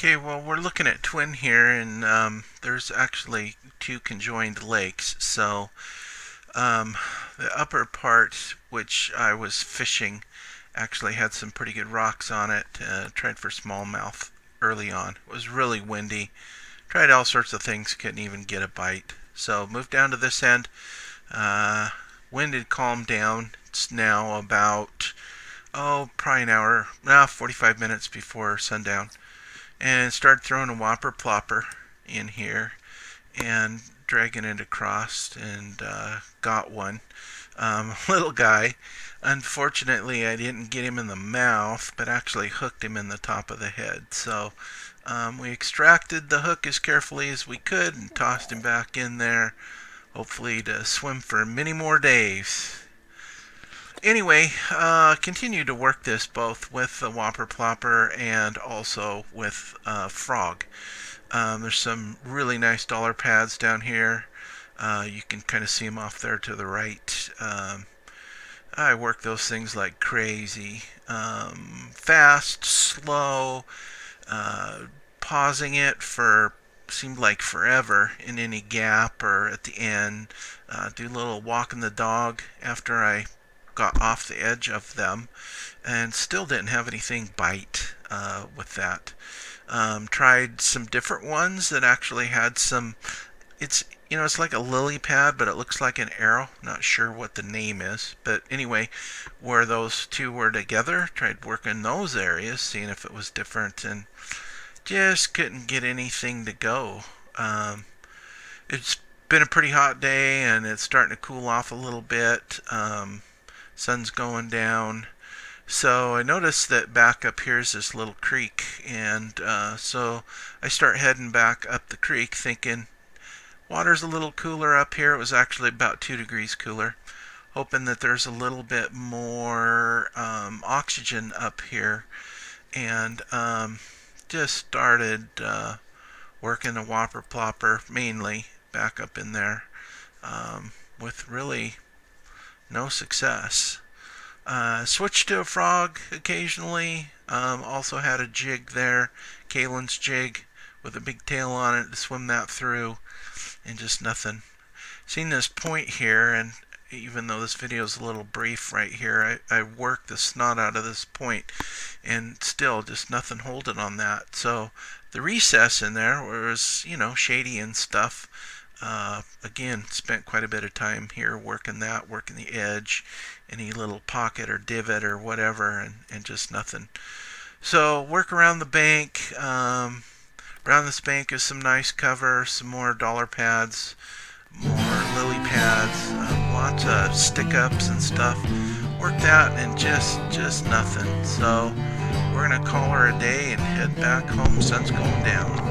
Okay, well, we're looking at Twin here, and there's actually two conjoined lakes. So the upper part, which I was fishing, actually had some pretty good rocks on it. Tried for smallmouth early on. It was really windy. Tried all sorts of things, couldn't even get a bite. So moved down to this end. Wind had calmed down. It's now about, probably an hour, 45 minutes before sundown. And started throwing a whopper plopper in here and dragging it across, and got one. Little guy. Unfortunately, I didn't get him in the mouth, but actually hooked him in the top of the head. So we extracted the hook as carefully as we could and tossed him back in there, hopefully to swim for many more days. Anyway, continue to work this both with the whopper plopper and also with frog. There's some really nice dollar pads down here. You can kind of see them off there to the right. I work those things like crazy. Fast, slow, pausing it for seemed like forever in any gap or at the end. Do a little walking the dog after I got off the edge of them, and still didn't have anything bite with that. Tried some different ones that actually had some, it's like a lily pad, but it looks like an arrow. Not sure what the name is, but anyway, where those two were together, tried working those areas, seeing if it was different, and just couldn't get anything to go. It's been a pretty hot day, and it's starting to cool off a little bit. Sun's going down. So I noticed that back up here is this little creek, and so I start heading back up the creek thinking water's a little cooler up here. It was actually about 2 degrees cooler, hoping that there's a little bit more oxygen up here, and just started working the whopper plopper mainly back up in there with really no success. Switched to a frog occasionally. Also had a jig there, Kalen's jig, with a big tail on it to swim that through, and just nothing. Seen this point here, and even though this video is a little brief right here, I worked the snot out of this point, and still just nothing holding on that. So the recess in there was, shady and stuff. Again, spent quite a bit of time here working that, working the edge, any little pocket or divot or whatever, and just nothing. So work around the bank. Around this bank is some nice cover, some more dollar pads, more lily pads, lots of stick-ups and stuff. Work that, and just nothing. So we're gonna call her a day and head back home. Sun's going down.